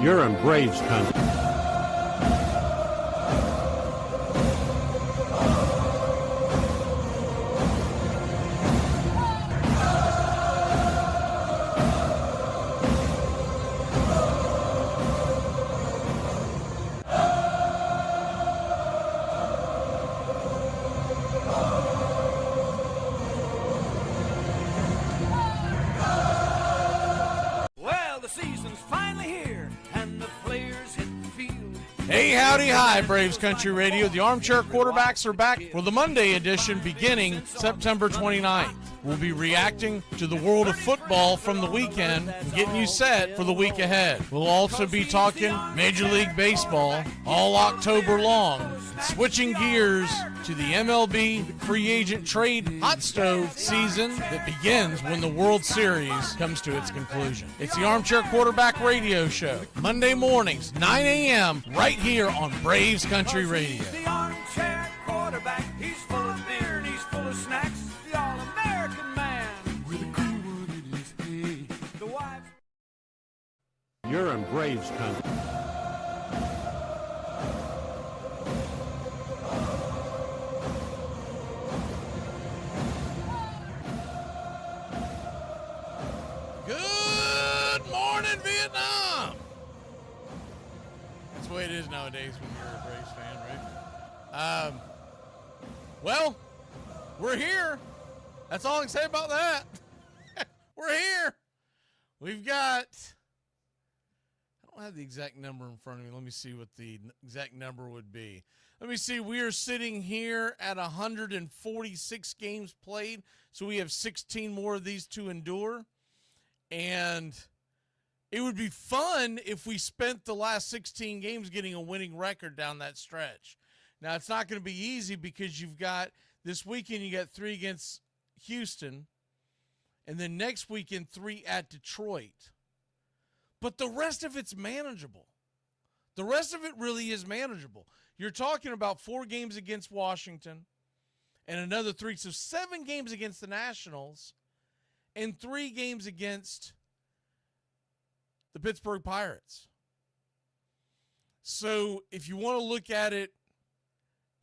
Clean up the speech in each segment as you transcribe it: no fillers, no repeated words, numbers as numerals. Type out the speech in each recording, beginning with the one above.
You're in Braves country. Hey, howdy, hi, Braves Country Radio. The Armchair quarterbacks are back for the Monday edition beginning September 29th. We'll be reacting to the world of football from the weekend and getting you set for the week ahead. We'll also be talking Major League Baseball all October long, switching gears to the MLB free agent trade hot stove season that begins when the World Series comes to its conclusion. It's the Armchair Quarterback Radio Show, Monday mornings, 9 a.m., right here on Braves Country Radio. The Armchair Quarterback, he's full of beer and he's full of snacks. The All-American man with a cool one in his head. The wife. You're in Braves country. Good morning, Vietnam! That's the way it is nowadays when you're a Braves fan, right? Well, we're here. That's all I can say about that. We're here. We've got, I don't have the exact number in front of me. Let me see what the exact number would be. Let me see. We are sitting here at 146 games played, so we have 16 more of these to endure. And it would be fun if we spent the last 16 games getting a winning record down that stretch. Now, it's not going to be easy because you've got this weekend, you got 3 against Houston, and then next weekend 3 at Detroit. But the rest of it's manageable. The rest of it really is manageable. You're talking about 4 games against Washington and another 3, so 7 games against the Nationals and 3 games against the Pittsburgh Pirates. So if you want to look at it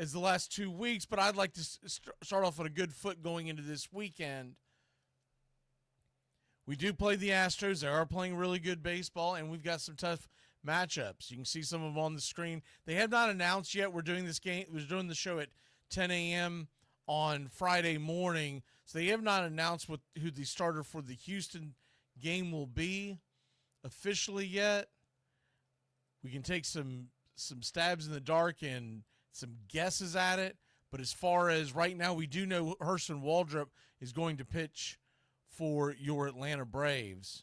as the last 2 weeks, but I'd like to start off on a good foot going into this weekend. We do play the Astros. They are playing really good baseball, and we've got some tough matchups. You can see some of them on the screen. They have not announced yet. We're doing this game. We're doing the show at 10 a.m. on Friday morning, so they have not announced who the starter for the Houston game will be officially yet. We can take some stabs in the dark and some guesses at it, but as far as right now, we do know Hurston Waldrop is going to pitch for your Atlanta Braves.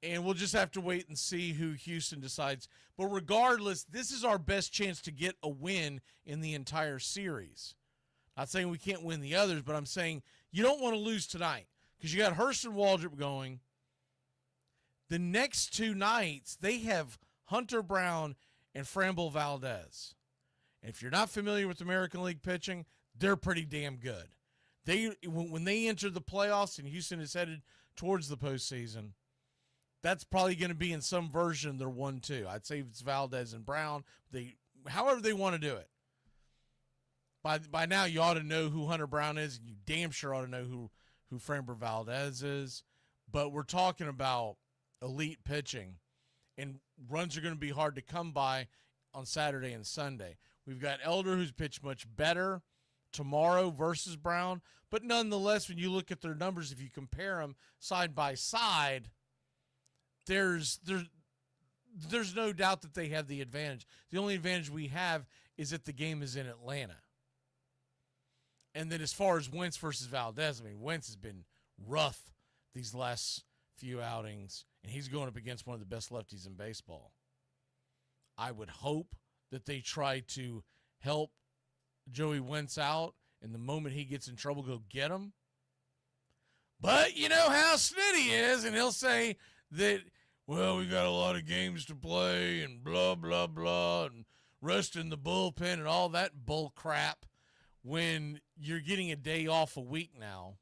And we'll just have to wait and see who Houston decides. But regardless, this is our best chance to get a win in the entire series. Not saying we can't win the others, but I'm saying you don't want to lose tonight because you got Hurston Waldrop going. The next 2 nights, they have Hunter Brown and Framber Valdez. And if you're not familiar with American League pitching, they're pretty damn good. When they enter the playoffs and Houston is headed towards the postseason, that's probably going to be in some version of their 1-2. I'd say it's Valdez and Brown. However they want to do it. By now, you ought to know who Hunter Brown is, and you damn sure ought to know who Framber Valdez is. But we're talking about elite pitching, and runs are going to be hard to come by on Saturday and Sunday. We've got Elder, who's pitched much better tomorrow versus Brown, but nonetheless, when you look at their numbers, if you compare them side by side, there's no doubt that they have the advantage. The only advantage we have is that the game is in Atlanta. And then as far as Wentz versus Valdez, I mean, Wentz has been rough these last few outings, and he's going up against one of the best lefties in baseball. I would hope that they try to help Joey Wentz out, and the moment he gets in trouble, go get him. But you know how Snitty is, and he'll say that, well, we got a lot of games to play and blah, blah, blah, and rest in the bullpen and all that bull crap when you're getting a day off a week now.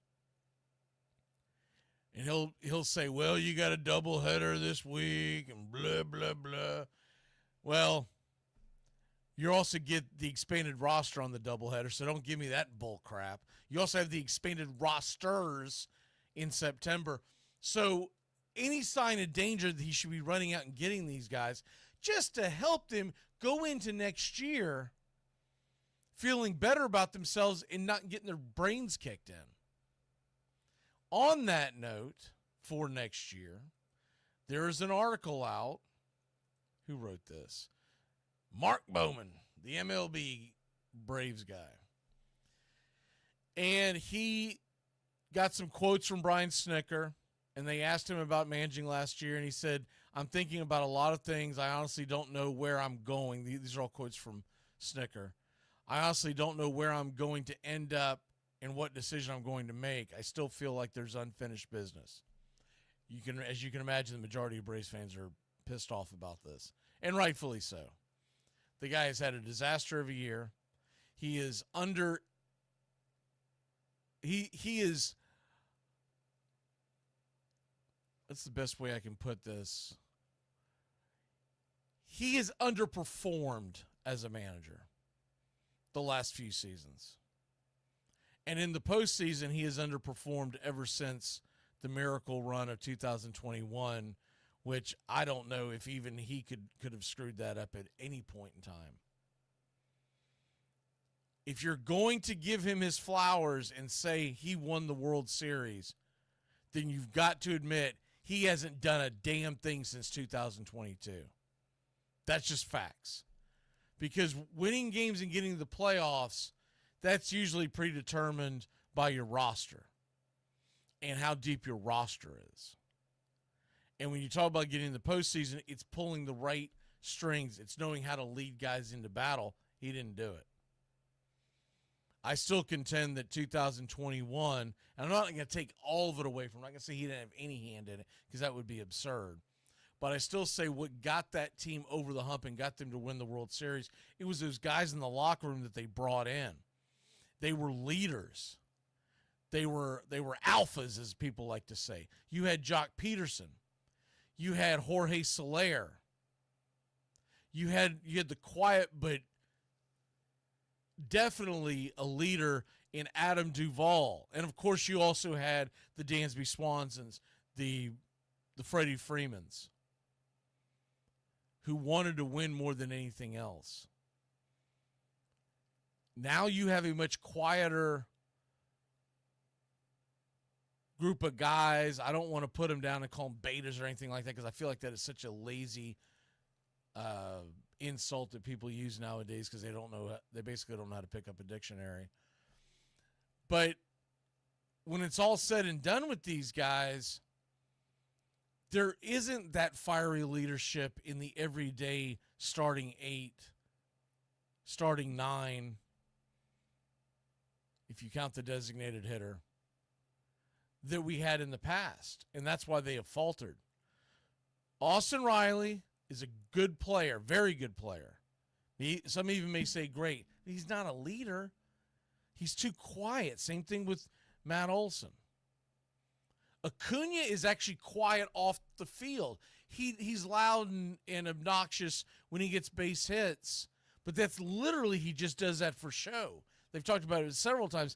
And he'll say, well, you got a doubleheader this week and blah, blah, blah. Well, you also get the expanded roster on the doubleheader, so don't give me that bull crap. You also have the expanded rosters in September. So any sign of danger that he should be running out and getting these guys just to help them go into next year feeling better about themselves and not getting their brains kicked in. On that note, for next year, there is an article out. Who wrote this? Mark Bowman, the MLB Braves guy. And he got some quotes from Brian Snicker, and they asked him about managing last year, and he said, I'm thinking about a lot of things. I honestly don't know where I'm going. These are all quotes from Snicker. I honestly don't know where I'm going to end up and what decision I'm going to make. I still feel like there's unfinished business. As you can imagine, the majority of Braves fans are pissed off about this, and rightfully so. The guy has had a disaster of a year. He is under. He is. That's the best way I can put this. He has underperformed as a manager the last few seasons. And in the postseason, he has underperformed ever since the miracle run of 2021, which I don't know if even he could have screwed that up at any point in time. If you're going to give him his flowers and say he won the World Series, then you've got to admit he hasn't done a damn thing since 2022. That's just facts. Because winning games and getting to the playoffs, that's usually predetermined by your roster and how deep your roster is. And when you talk about getting in the postseason, it's pulling the right strings. It's knowing how to lead guys into battle. He didn't do it. I still contend that 2021, and I'm not going to take all of it away from him. I'm not going to say he didn't have any hand in it because that would be absurd. But I still say what got that team over the hump and got them to win the World Series, it was those guys in the locker room that they brought in. They were leaders. They were alphas, as people like to say. You had Jock Peterson. You had Jorge Soler. You had the quiet but definitely a leader in Adam Duvall. And, of course, you also had the Dansby Swansons, the Freddie Freemans, who wanted to win more than anything else. Now you have a much quieter group of guys. I don't want to put them down and call them betas or anything like that because I feel like that is such a lazy insult that people use nowadays because they basically don't know how to pick up a dictionary. But when it's all said and done with these guys, there isn't that fiery leadership in the everyday starting 8, starting 9, if you count the designated hitter, that we had in the past. And that's why they have faltered. Austin Riley is a good player, very good player. Some even may say great. He's not a leader. He's too quiet. Same thing with Matt Olson. Acuna is actually quiet off the field. He's loud and obnoxious when he gets base hits, but that's literally he just does that for show. They've talked about it several times.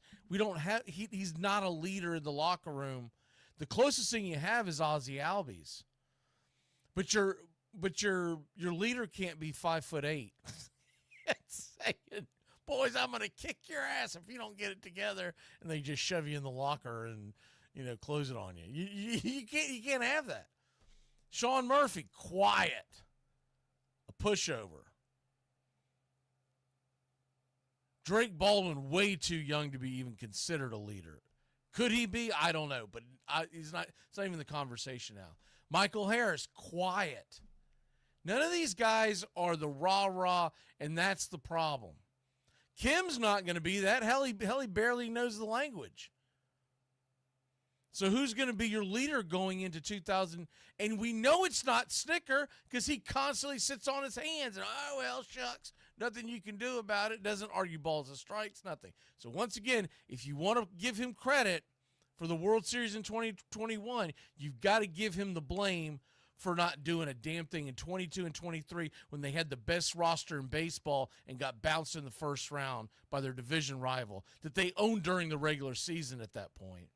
He's not a leader in the locker room. The closest thing you have is Ozzie Albies. But your leader can't be 5'8". It's saying, boys, I'm gonna kick your ass if you don't get it together, and they just shove you in the locker and close it on you. You can't have that. Sean Murphy, quiet, a pushover. Drake Baldwin, way too young to be even considered a leader. Could he be? I don't know, but he's not. It's not even the conversation now. Michael Harris, quiet. None of these guys are the rah-rah, and that's the problem. Kim's not going to be that. Hell, he barely knows the language. So who's going to be your leader going into 2000? And we know it's not Snicker because he constantly sits on his hands and, oh, well, shucks, nothing you can do about it. Doesn't argue balls and strikes, nothing. So once again, if you want to give him credit for the World Series in 2021, you've got to give him the blame for not doing a damn thing in 22 and 23 when they had the best roster in baseball and got bounced in the first round by their division rival that they owned during the regular season at that point.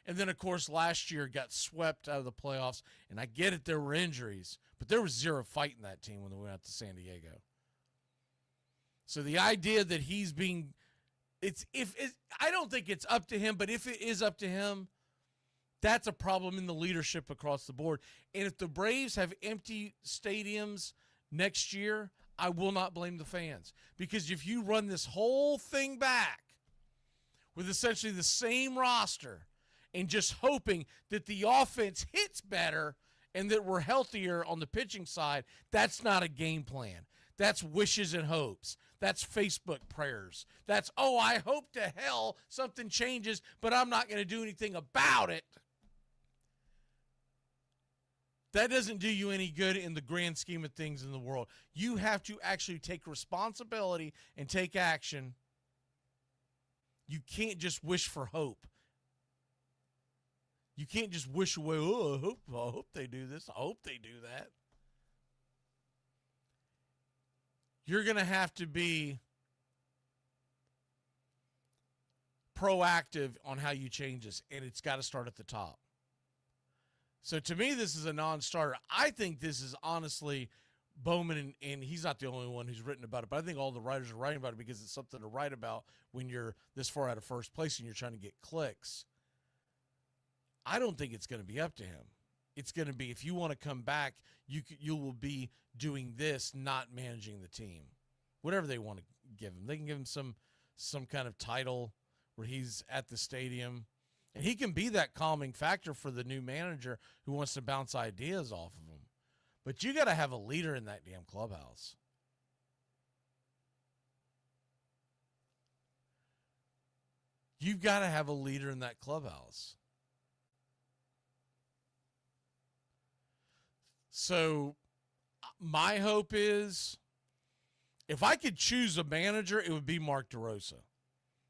And then, of course, last year got swept out of the playoffs. And I get it, there were injuries, but there was zero fight in that team when they went out to San Diego. So the idea that he's being I don't think it's up to him, but if it is up to him, that's a problem in the leadership across the board. And if the Braves have empty stadiums next year, I will not blame the fans. Because if you run this whole thing back with essentially the same roster and just hoping that the offense hits better and that we're healthier on the pitching side, that's not a game plan. That's wishes and hopes. That's Facebook prayers. That's, I hope to hell something changes, but I'm not going to do anything about it. That doesn't do you any good in the grand scheme of things in the world. You have to actually take responsibility and take action. You can't just wish for hope. You can't just wish away, I hope they do this. I hope they do that. You're going to have to be proactive on how you change this, and it's got to start at the top. So to me, this is a non-starter. I think this is honestly Bowman, and he's not the only one who's written about it, but I think all the writers are writing about it because it's something to write about when you're this far out of first place and you're trying to get clicks. I don't think it's going to be up to him. It's going to be, if you want to come back, you will be doing this, not managing the team. Whatever they want to give him. They can give him some kind of title where he's at the stadium. And he can be that calming factor for the new manager who wants to bounce ideas off of him. But you got to have a leader in that damn clubhouse. You've got to have a leader in that clubhouse. So my hope is if I could choose a manager, it would be Mark DeRosa.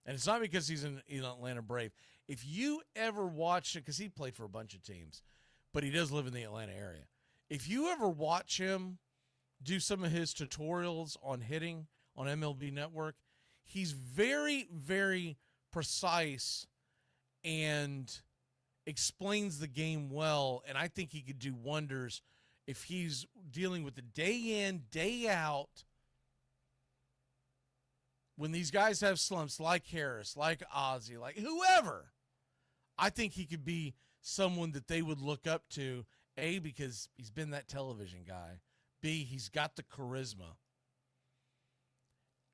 And it's not because he's an Atlanta Brave. If you ever watch it, because he played for a bunch of teams, but he does live in the Atlanta area. If you ever watch him do some of his tutorials on hitting on MLB Network, he's very, very precise and explains the game well. And I think he could do wonders if he's dealing with the day in, day out. When these guys have slumps like Harris, like Ozzie, like whoever, I think he could be someone that they would look up to, A, because he's been that television guy, B, he's got the charisma,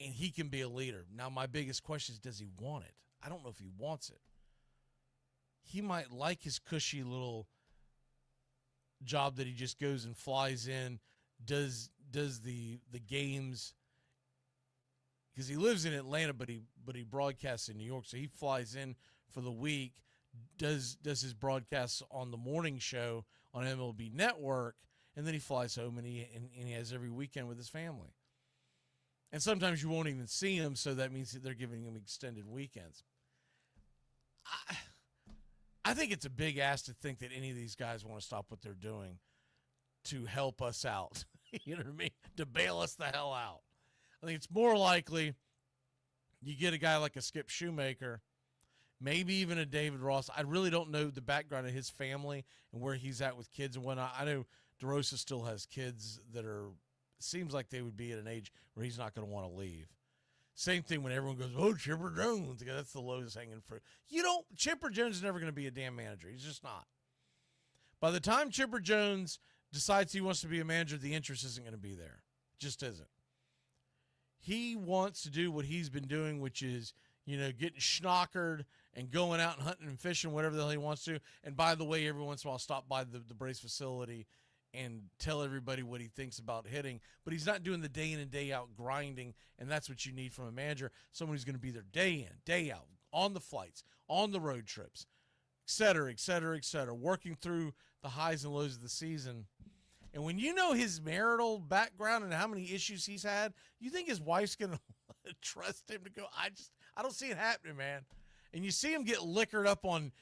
and he can be a leader. Now, my biggest question is, does he want it? I don't know if he wants it. He might like his cushy little job that he just goes and flies in, does the games, because he lives in Atlanta, but he broadcasts in New York, so he flies in for the week, does his broadcasts on the morning show on MLB Network, and then he flies home and he has every weekend with his family. And sometimes you won't even see him, so that means that they're giving him extended weekends. I think it's a big ask to think that any of these guys want to stop what they're doing to help us out. You know what I mean? To bail us the hell out. I think it's more likely you get a guy like a Skip Shoemaker, maybe even a David Ross. I really don't know the background of his family and where he's at with kids and whatnot. I know DeRosa still has kids that seems like they would be at an age where he's not going to want to leave. Same thing when everyone goes, oh, Chipper Jones. That's the lowest hanging fruit. Chipper Jones is never going to be a damn manager. He's just not. By the time Chipper Jones decides he wants to be a manager, the interest isn't going to be there. Just isn't. He wants to do what he's been doing, which is, getting schnockered and going out and hunting and fishing, whatever the hell he wants to. And by the way, every once in a while, stop by the Braves facility and tell everybody what he thinks about hitting. But he's not doing the day in and day out grinding, and that's what you need from a manager. Someone who's going to be there day in, day out, on the flights, on the road trips, et cetera, et cetera, et cetera, working through the highs and lows of the season. And when you know his marital background and how many issues he's had, you think his wife's going to trust him to go? I don't see it happening, man. And you see him get liquored up on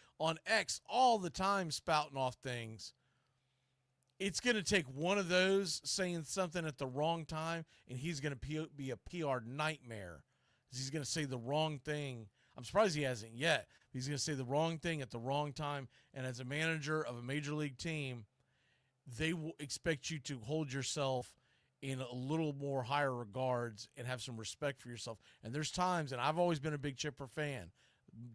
X all the time, spouting off things. It's going to take one of those saying something at the wrong time, and he's going to be a PR nightmare. He's going to say the wrong thing. I'm surprised he hasn't yet. He's going to say the wrong thing at the wrong time, and as a manager of a major league team, they will expect you to hold yourself in a little more higher regards and have some respect for yourself. And there's times, and I've always been a big Chipper fan.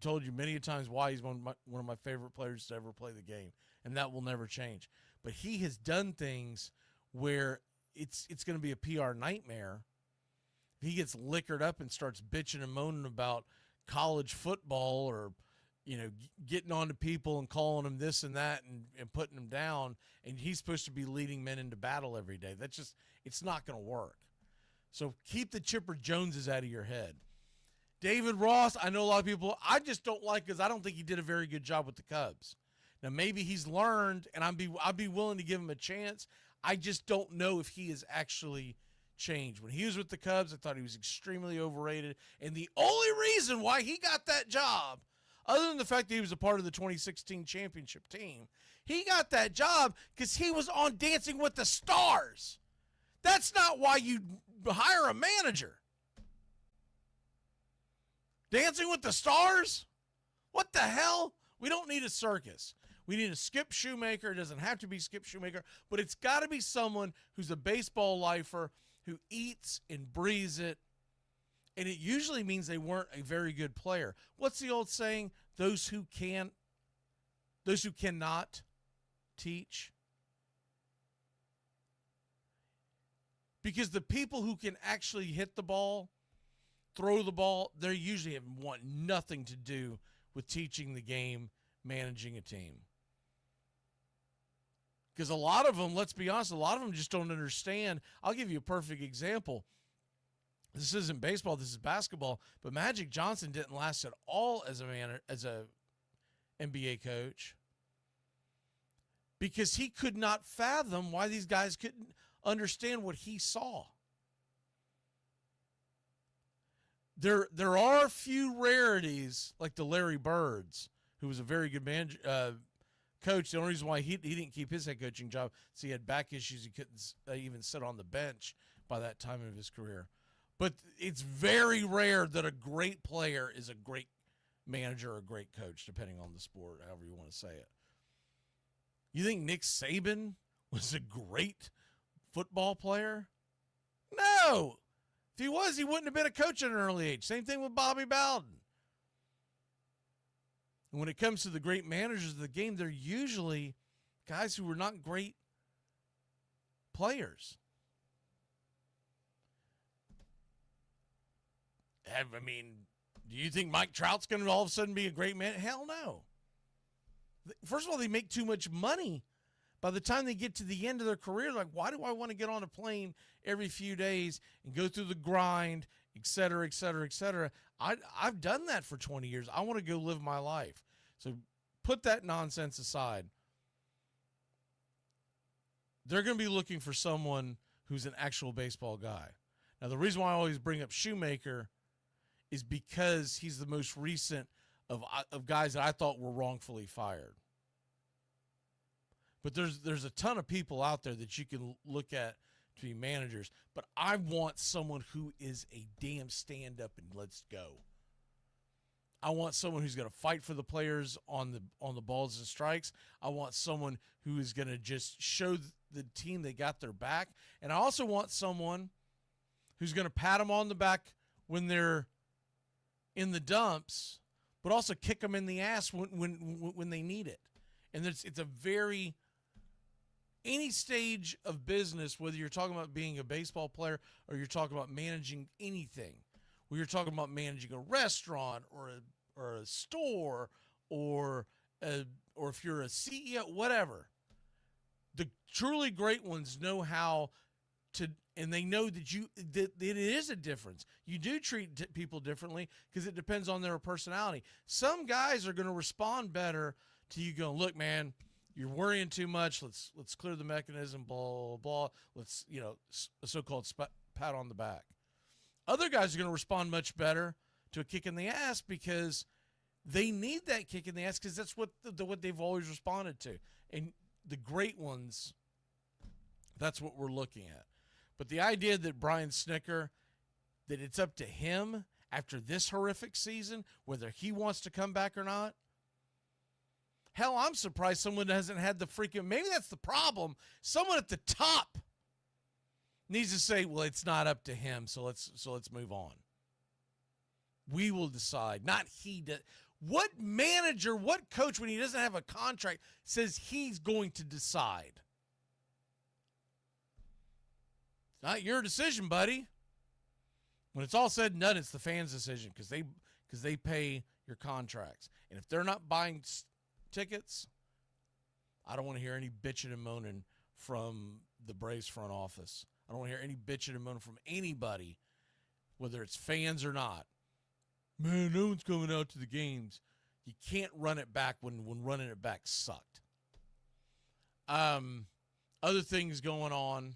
Told you many times why he's one of my favorite players to ever play the game, and that will never change. But he has done things where it's going to be a PR nightmare. If he gets liquored up and starts bitching and moaning about college football, or getting on to people and calling them this and that and putting them down, and he's supposed to be leading men into battle every day. It's not going to work. So keep the Chipper Joneses out of your head. David Ross, I know a lot of people, I just don't like, because I don't think he did a very good job with the Cubs. Now, maybe he's learned, and I'd be willing to give him a chance. I just don't know if he has actually changed. When he was with the Cubs, I thought he was extremely overrated, and the only reason why he got that job, other than the fact that he was a part of the 2016 championship team, he got that job because he was on Dancing with the Stars. That's not why you hire a manager. Dancing with the Stars? What the hell? We don't need a circus. We need a Skip Shoemaker. It doesn't have to be Skip Shoemaker, but it's got to be someone who's a baseball lifer, who eats and breathes it, and it usually means they weren't a very good player. What's the old saying? Those who cannot teach. Because the people who can actually hit the ball, throw the ball, they usually want nothing to do with teaching the game, managing a team. Because a lot of them, let's be honest, a lot of them just don't understand. I'll give you a perfect example. This isn't baseball, this is basketball, but Magic Johnson didn't last at all as a NBA coach, because he could not fathom why these guys couldn't understand what he saw. There are a few rarities, like the Larry Birds, who was a very good coach. The only reason why he didn't keep his head coaching job is he had back issues. He couldn't even sit on the bench by that time of his career. But it's very rare that a great player is a great manager or a great coach, depending on the sport, however you want to say it. You think Nick Saban was a great football player? No. If he was, he wouldn't have been a coach at an early age. Same thing with Bobby Bowden. And when it comes to the great managers of the game, they're usually guys who were not great players. I mean, do you think Mike Trout's going to all of a sudden be a great man? Hell no. First of all, they make too much money. By the time they get to the end of their career, like, why do I want to get on a plane every few days and go through the grind, et cetera, et cetera, et cetera? I've done that for 20 years. I want to go live my life. So put that nonsense aside. They're going to be looking for someone who's an actual baseball guy. Now, the reason why I always bring up Shoemaker is because he's the most recent of guys that I thought were wrongfully fired. But there's a ton of people out there that you can look at to be managers. But I want someone who is a damn stand-up and let's go. I want someone who's going to fight for the players on the balls and strikes. I want someone who is going to just show the team they got their back. And I also want someone who's going to pat them on the back when they're in the dumps, but also kick them in the ass when they need it. And it's a very, any stage of business, whether you're talking about being a baseball player or you're talking about managing anything, where you're talking about managing a restaurant or a store or if you're a CEO, whatever, the truly great ones know how to, and they know that it is a difference. You do treat people differently because it depends on their personality. Some guys are going to respond better to you going, look, man, you're worrying too much. Let's clear the mechanism, blah, blah, blah. Let's, a so-called pat on the back. Other guys are going to respond much better to a kick in the ass because They need that kick in the ass because that's what they've always responded to. And the great ones, that's what we're looking at. But the idea that Brian Snicker, that it's up to him after this horrific season, whether he wants to come back or not. Hell, I'm surprised someone hasn't had the freaking, maybe that's the problem. Someone at the top needs to say, well, it's not up to him, so let's move on. We will decide, not he does. What manager, what coach, when he doesn't have a contract, says he's going to decide? It's not your decision, buddy. When it's all said and done, it's the fans' decision because they pay your contracts. And if they're not buying tickets, I don't want to hear any bitching and moaning from the Braves front office. I don't want to hear any bitching and moaning from anybody, whether it's fans or not. Man, no one's coming out to the games. You can't run it back when running it back sucked. Other things going on.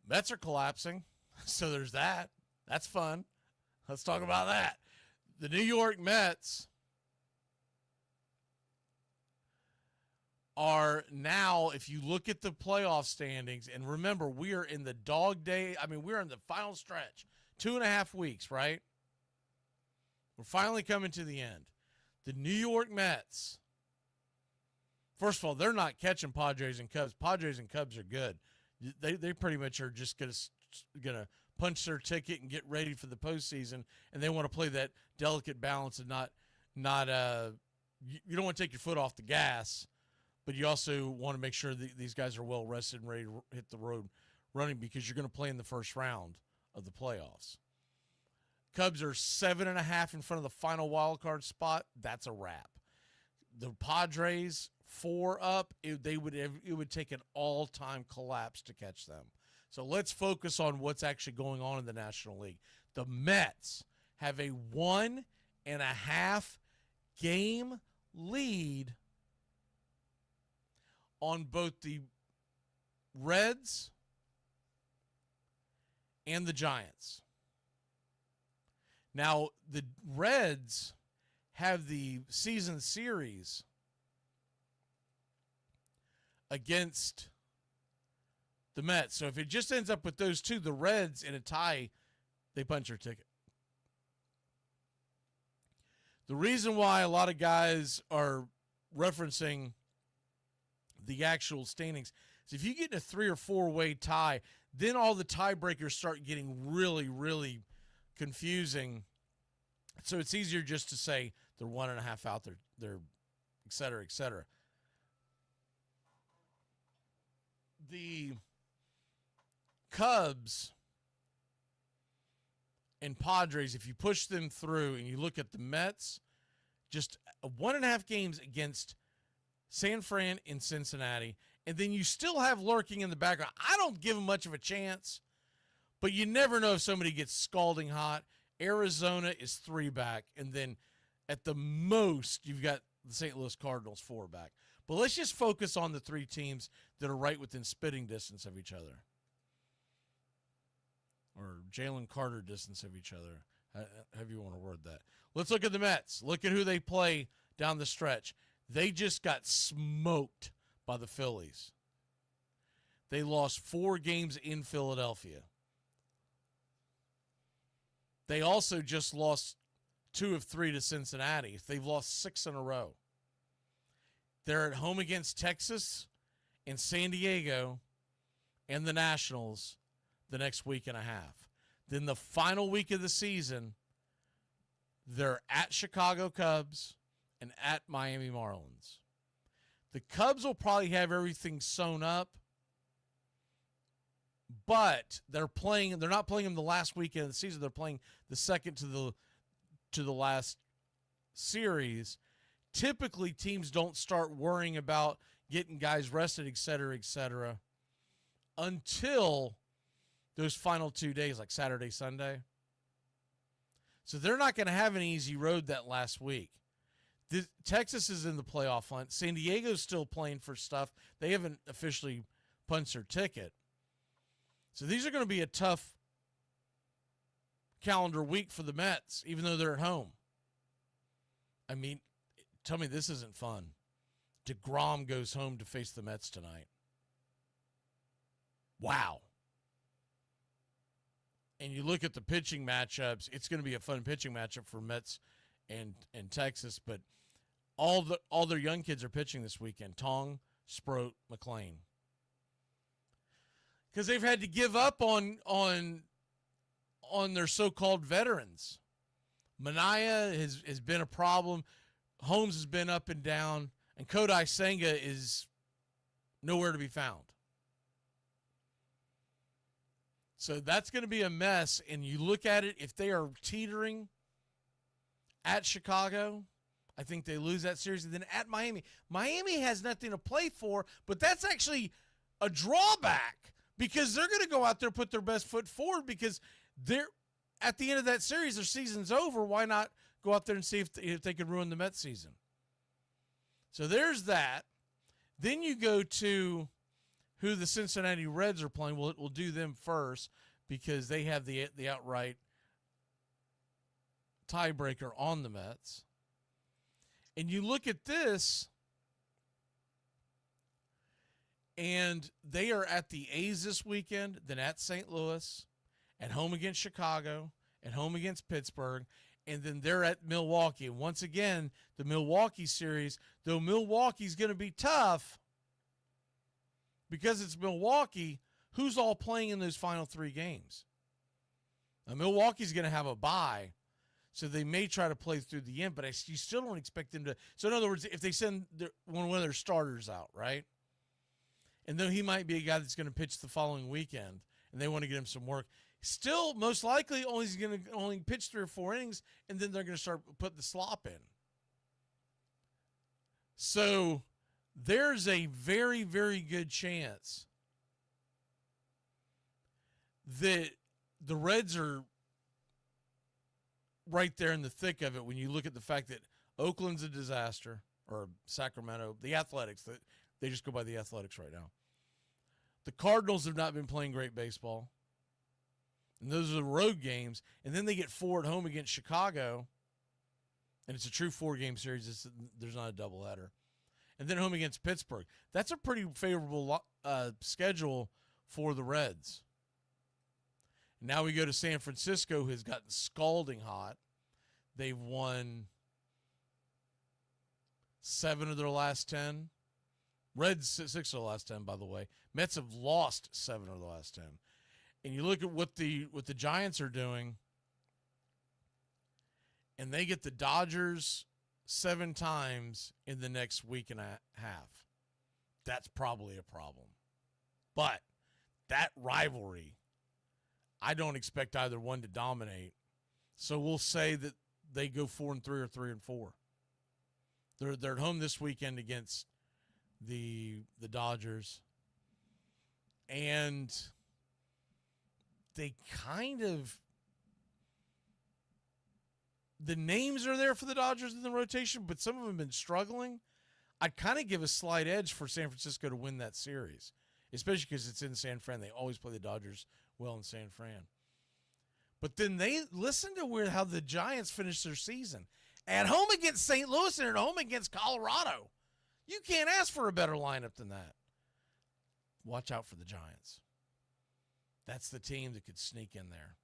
Mets are collapsing, so there's that. That's fun. Let's talk about that. The New York Mets are now, if you look at the playoff standings, and remember, we are in the dog day. I mean, we're in the final stretch. 2.5 weeks, right? We're finally coming to the end. The New York Mets, first of all, they're not catching Padres and Cubs. Padres and Cubs are good. They pretty much are just gonna punch their ticket and get ready for the postseason, and they want to play that delicate balance and not you don't want to take your foot off the gas, but you also want to make sure that these guys are well rested and ready to hit the road running because you're going to play in the first round of the playoffs. Cubs are 7.5 in front of the final wild card spot. That's a wrap. The Padres 4 up. It would take an all-time collapse to catch them. So let's focus on what's actually going on in the National League. The Mets have a 1.5 game lead on both the Reds and the Giants. Now, the Reds have the season series against the Mets. So if it just ends up with those two, the Reds in a tie, they punch their ticket. The reason why a lot of guys are referencing the actual standings is if you get in a 3 or 4 way tie, then all the tiebreakers start getting really, really confusing. So it's easier just to say they're 1.5 out there, they're et cetera, et cetera. The Cubs and Padres, if you push them through and you look at the Mets, just 1.5 games against San Fran and Cincinnati, and then you still have lurking in the background. I don't give them much of a chance, but you never know if somebody gets scalding hot. Arizona is 3 back, and then at the most, you've got the St. Louis Cardinals 4 back. But let's just focus on the 3 teams that are right within spitting distance of each other, or Jalen Carter distance of each other, however you want to word that. Let's look at the Mets. Look at who they play down the stretch. They just got smoked by the Phillies. They lost 4 games in Philadelphia. They also just lost 2 of 3 to Cincinnati. They've lost 6 in a row. They're at home against Texas and San Diego and the Nationals the next week and a half. Then the final week of the season, they're at Chicago Cubs and at Miami Marlins. The Cubs will probably have everything sewn up, but they're not playing them the last weekend of the season. They're playing the second to the last series. Typically, teams don't start worrying about getting guys rested, et cetera, until those final 2 days, like Saturday, Sunday. So they're not going to have an easy road that last week. Texas is in the playoff hunt. San Diego's still playing for stuff. They haven't officially punched their ticket. So these are going to be a tough calendar week for the Mets, even though they're at home. I mean, tell me this isn't fun. DeGrom goes home to face the Mets tonight. Wow. And you look at the pitching matchups, it's going to be a fun pitching matchup for Mets and Texas, but all their young kids are pitching this weekend. Tong, Sproat, McLean. Because they've had to give up on their so-called veterans. Mania has been a problem. Holmes has been up and down. And Kodai Senga is nowhere to be found. So that's going to be a mess. And you look at it, if they are teetering at Chicago, I think they lose that series. And then at Miami. Miami has nothing to play for, but that's actually a drawback because they're going to go out there, put their best foot forward because they're at the end of that series, their season's over. Why not go out there and see if they could ruin the Mets season? So there's that. Then you go to who the Cincinnati Reds are playing. We'll do them first because they have the outright tiebreaker on the Mets. And you look at this, and they are at the A's this weekend, then at St. Louis, at home against Chicago, at home against Pittsburgh, and then they're at Milwaukee. And once again, the Milwaukee series, though Milwaukee's going to be tough because it's Milwaukee, who's all playing in those final 3 games? Now, Milwaukee's going to have a bye, so they may try to play through the end, but you still don't expect them to. So, in other words, if they send one of their starters out, right? And though he might be a guy that's going to pitch the following weekend, and they want to get him some work, still, most likely, he's going to only pitch 3 or 4 innings, and then they're going to start putting the slop in. So there's a very, very good chance that the Reds are right there in the thick of it when you look at the fact that Oakland's a disaster, or Sacramento, the Athletics, they just go by the Athletics right now. The Cardinals have not been playing great baseball. And those are the road games. And then they get 4 at home against Chicago. And it's a true 4-game series. There's not a doubleheader. And then home against Pittsburgh. That's a pretty favorable schedule for the Reds. Now we go to San Francisco, who has gotten scalding hot. They've won 7 of their last 10. Reds 6 of the last 10, by the way. Mets have lost 7 of the last 10. And you look at what the Giants are doing, and they get the Dodgers 7 times in the next week and a half. That's probably a problem. But that rivalry, I don't expect either one to dominate. So we'll say that they go 4-3 or 3-4. They're at home this weekend against the Dodgers. And they kind of, the names are there for the Dodgers in the rotation, but some of them have been struggling. I'd kind of give a slight edge for San Francisco to win that series, especially because it's in San Fran. They always play the Dodgers well in San Fran. But then listen to how the Giants finished their season. At home against St. Louis and at home against Colorado. You can't ask for a better lineup than that. Watch out for the Giants. That's the team that could sneak in there.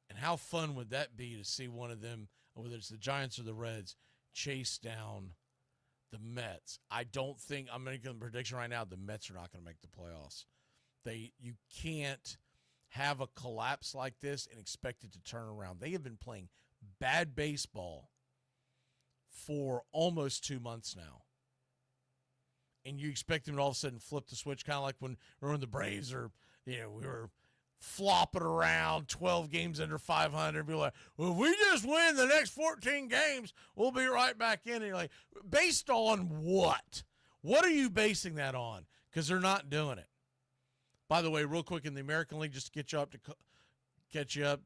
And how fun would that be to see one of them, whether it's the Giants or the Reds, chase down the Mets? I don't think, I'm making a prediction right now, the Mets are not going to make the playoffs. You can't have a collapse like this and expect it to turn around. They have been playing bad baseball for almost 2 months now. And you expect them to all of a sudden flip the switch, kind of like when we were in the Braves, or we were flopping around 12 games under 500. Be like, well, if we just win the next 14 games, we'll be right back in. And you're like, based on what? What are you basing that on? Because they're not doing it. By the way, real quick, in the American League, just to catch you up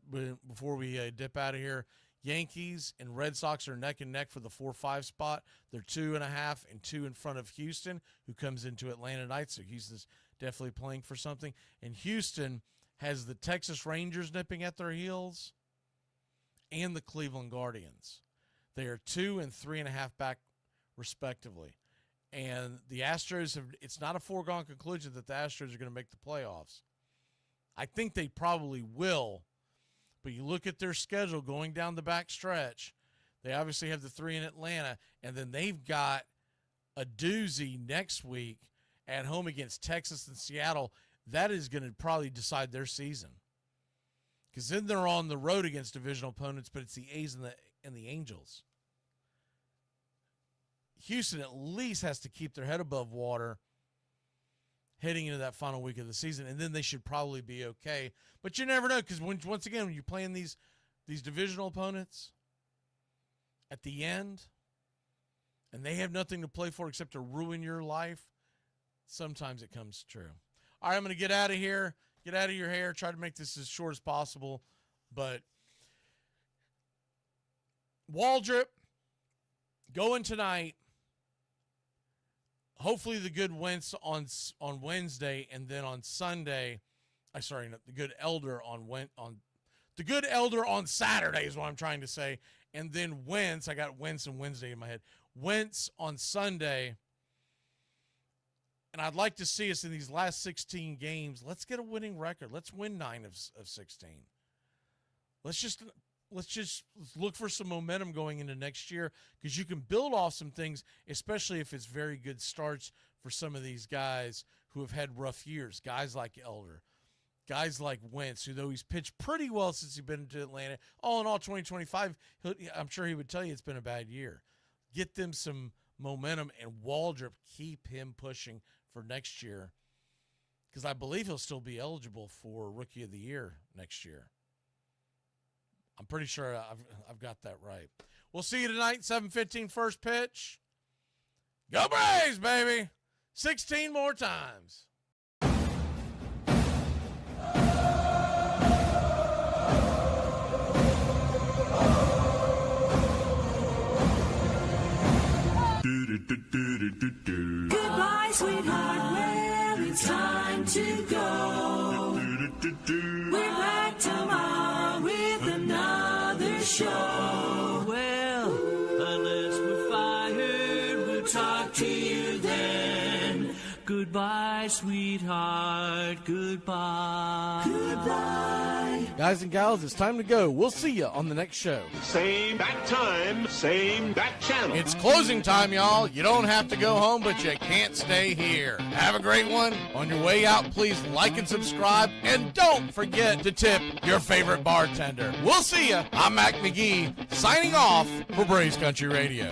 before we dip out of here, Yankees and Red Sox are neck and neck for the 4-5 spot. They're 2.5 and 2 in front of Houston, who comes into Atlanta tonight. So Houston's definitely playing for something. And Houston has the Texas Rangers nipping at their heels and the Cleveland Guardians. They are 2 and 3.5 back, respectively. And the Astros it's not a foregone conclusion that the Astros are going to make the playoffs. I think they probably will, but you look at their schedule going down the back stretch. They obviously have the 3 in Atlanta, and then they've got a doozy next week at home against Texas and Seattle. That is going to probably decide their season, because then they're on the road against divisional opponents, but it's the A's and the Angels. Houston at least has to keep their head above water heading into that final week of the season, and then they should probably be okay. But you never know, because once again, when you're playing these divisional opponents at the end, and they have nothing to play for except to ruin your life, sometimes it comes true. All right, I'm going to get out of here, get out of your hair, try to make this as short as possible. But Waldrop going tonight. Hopefully the good Wentz on Wednesday, and then on Sunday, the good Elder the good Elder on Saturday is what I'm trying to say. And then Wentz, I got Wentz and Wednesday in my head. Wentz on Sunday. And I'd like to see us in these last 16 games. Let's get a winning record. Let's win 9 of 16. Let's just look for some momentum going into next year, because you can build off some things, especially if it's very good starts for some of these guys who have had rough years. Guys like Elder, guys like Wentz, who though he's pitched pretty well since he's been to Atlanta. All in all, 2025, I'm sure he would tell you it's been a bad year. Get them some momentum, and Waldrop, keep him pushing for next year, because I believe he'll still be eligible for Rookie of the Year next year. I'm pretty sure I've got that right. We'll see you tonight, 7:15 first pitch. Go Braves, baby! 16 more times. Goodbye, sweetheart. Well, it's time to go. We're back tomorrow with another show. Well, unless we're fired, we'll talk to you then. Goodbye, sweetheart. Goodbye. Goodbye. Guys and gals, it's time to go. We'll see you on the next show. Same bat time, same bat channel. It's closing time, y'all. You don't have to go home, but you can't stay here. Have a great one. On your way out, please like and subscribe, and don't forget to tip your favorite bartender. We'll see you. I'm Mac McGee, signing off for Braves Country Radio.